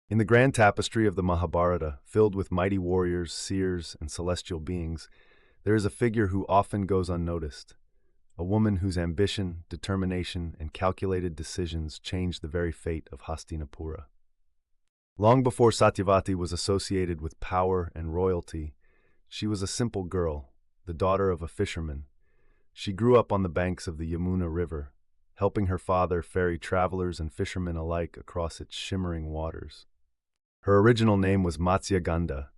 In the grand tapestry of the Mahabharata, filled with mighty warriors, seers, and celestial beings, there is a figure who often goes unnoticed, a woman whose ambition, determination, and calculated decisions changed the very fate of Hastinapura. Long before Satyavati was associated with power and royalty, she was a simple girl, the daughter of a fisherman. She grew up on the banks of the Yamuna River, helping her father ferry travelers and fishermen alike across its shimmering waters. Her original name was Matsyagandha,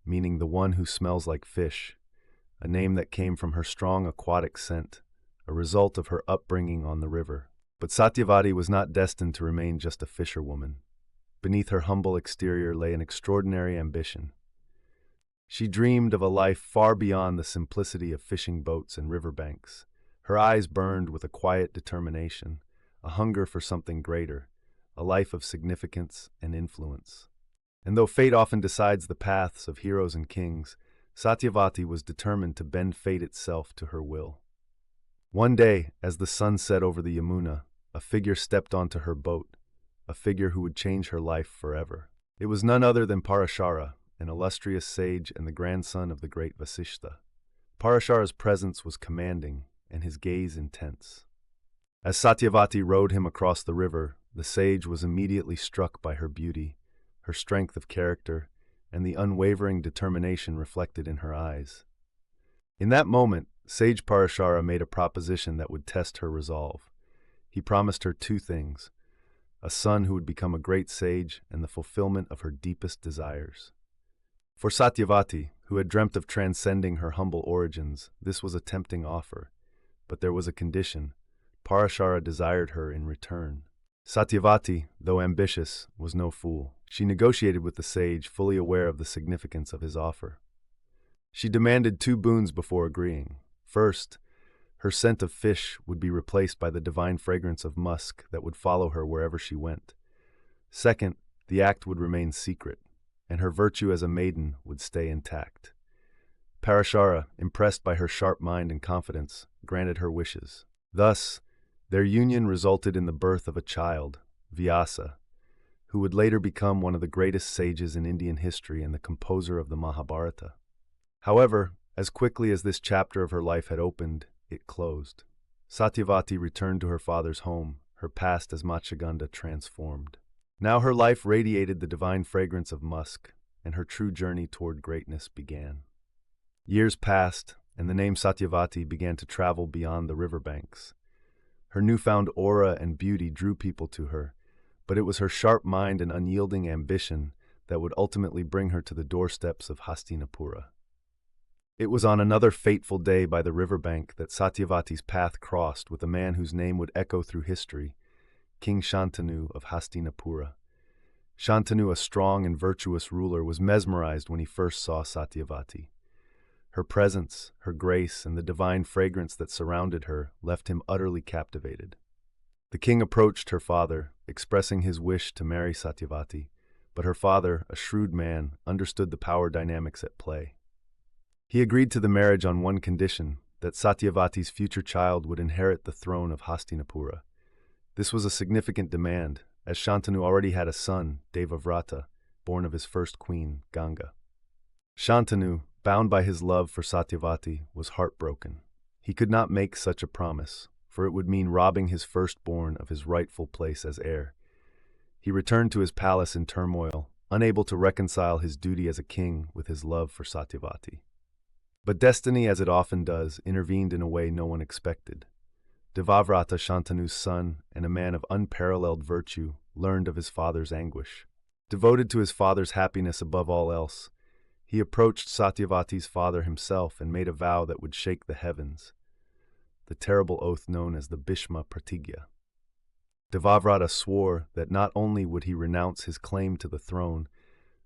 meaning the one who smells like fish, a name that came from her strong aquatic scent, a result of her upbringing on the river. But Satyavati was not destined to remain just a fisherwoman. Beneath her humble exterior lay an extraordinary ambition. She dreamed of a life far beyond the simplicity of fishing boats and riverbanks. Her eyes burned with a quiet determination, a hunger for something greater, a life of significance and influence. And though fate often decides the paths of heroes and kings, Satyavati was determined to bend fate itself to her will. One day, as the sun set over the Yamuna, a figure stepped onto her boat, a figure who would change her life forever. It was none other than Parashara, an illustrious sage and the grandson of the great Vasishtha. Parashara's presence was commanding, and his gaze intense. As Satyavati rowed him across the river, the sage was immediately struck by her beauty, her strength of character, and the unwavering determination reflected in her eyes. In that moment, Sage Parashara made a proposition that would test her resolve. He promised her two things: a son who would become a great sage and the fulfillment of her deepest desires. For Satyavati, who had dreamt of transcending her humble origins, this was a tempting offer. But there was a condition. Parashara desired her in return. Satyavati, though ambitious, was no fool. She negotiated with the sage, fully aware of the significance of his offer. She demanded two boons before agreeing. First, her scent of fish would be replaced by the divine fragrance of musk that would follow her wherever she went. Second, the act would remain secret, and her virtue as a maiden would stay intact. Parashara, impressed by her sharp mind and confidence, granted her wishes. Thus, their union resulted in the birth of a child, Vyasa, who would later become one of the greatest sages in Indian history and the composer of the Mahabharata. However, as quickly as this chapter of her life had opened, it closed. Satyavati returned to her father's home, her past as Matsyagandha transformed. Now her life radiated the divine fragrance of musk, and her true journey toward greatness began. Years passed, and the name Satyavati began to travel beyond the riverbanks. Her newfound aura and beauty drew people to her, but it was her sharp mind and unyielding ambition that would ultimately bring her to the doorsteps of Hastinapura. It was on another fateful day by the riverbank that Satyavati's path crossed with a man whose name would echo through history, King Shantanu of Hastinapura. Shantanu, a strong and virtuous ruler, was mesmerized when he first saw Satyavati. Her presence, her grace, and the divine fragrance that surrounded her left him utterly captivated. The king approached her father, expressing his wish to marry Satyavati, but her father, a shrewd man, understood the power dynamics at play. He agreed to the marriage on one condition: that Satyavati's future child would inherit the throne of Hastinapura. This was a significant demand, as Shantanu already had a son, Devavrata, born of his first queen, Ganga. Shantanu, bound by his love for Satyavati, was heartbroken. He could not make such a promise, for it would mean robbing his firstborn of his rightful place as heir. He returned to his palace in turmoil, unable to reconcile his duty as a king with his love for Satyavati. But destiny, as it often does, intervened in a way no one expected. Devavrata, Shantanu's son, and a man of unparalleled virtue, learned of his father's anguish. Devoted to his father's happiness above all else, he approached Satyavati's father himself and made a vow that would shake the heavens, the terrible oath known as the Bhishma Pratigya. Devavrata swore that not only would he renounce his claim to the throne,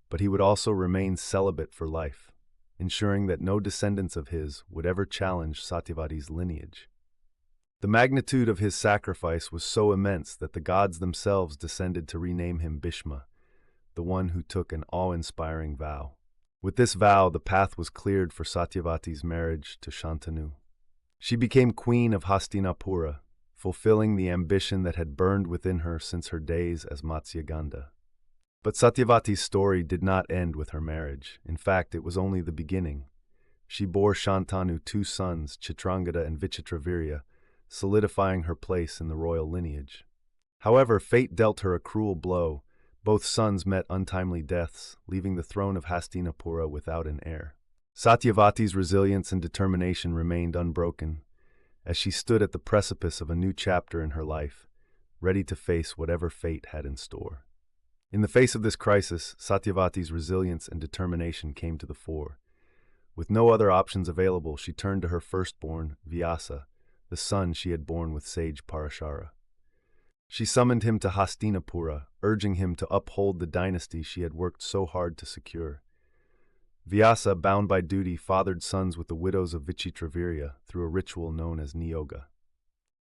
but he would also remain celibate for life, ensuring that no descendants of his would ever challenge Satyavati's lineage. The magnitude of his sacrifice was so immense that the gods themselves descended to rename him Bhishma, the one who took an awe-inspiring vow. With this vow, the path was cleared for Satyavati's marriage to Shantanu. She became queen of Hastinapura, fulfilling the ambition that had burned within her since her days as Matsyagandha. But Satyavati's story did not end with her marriage. In fact, it was only the beginning. She bore Shantanu 2 sons, Chitrangada and Vichitravirya, solidifying her place in the royal lineage. However, fate dealt her a cruel blow. Both sons met untimely deaths, leaving the throne of Hastinapura without an heir. Satyavati's resilience and determination remained unbroken, as she stood at the precipice of a new chapter in her life, ready to face whatever fate had in store. In the face of this crisis, Satyavati's resilience and determination came to the fore. With no other options available, she turned to her firstborn, Vyasa, the son she had borne with sage Parashara. She summoned him to Hastinapura, urging him to uphold the dynasty she had worked so hard to secure. Vyasa, bound by duty, fathered sons with the widows of Vichitravirya through a ritual known as Niyoga.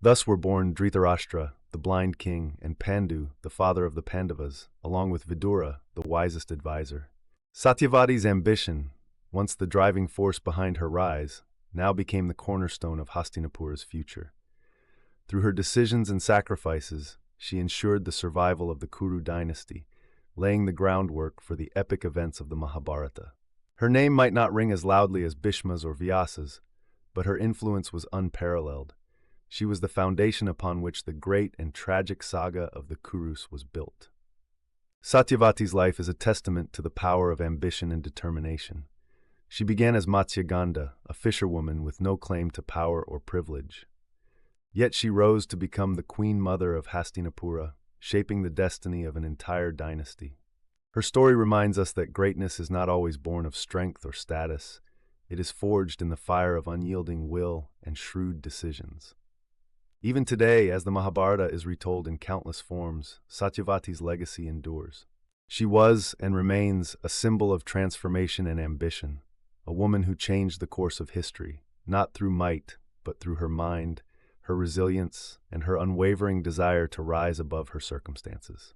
Thus were born Dhritarashtra, the blind king, and Pandu, the father of the Pandavas, along with Vidura, the wisest advisor. Satyavati's ambition, once the driving force behind her rise, now became the cornerstone of Hastinapura's future. Through her decisions and sacrifices, she ensured the survival of the Kuru dynasty, laying the groundwork for the epic events of the Mahabharata. Her name might not ring as loudly as Bhishma's or Vyasa's, but her influence was unparalleled. She was the foundation upon which the great and tragic saga of the Kurus was built. Satyavati's life is a testament to the power of ambition and determination. She began as Matsyagandha, a fisherwoman with no claim to power or privilege. Yet she rose to become the Queen Mother of Hastinapura, shaping the destiny of an entire dynasty. Her story reminds us that greatness is not always born of strength or status. It is forged in the fire of unyielding will and shrewd decisions. Even today, as the Mahabharata is retold in countless forms, Satyavati's legacy endures. She was and remains a symbol of transformation and ambition, a woman who changed the course of history, not through might, but through her mind, her resilience, and her unwavering desire to rise above her circumstances.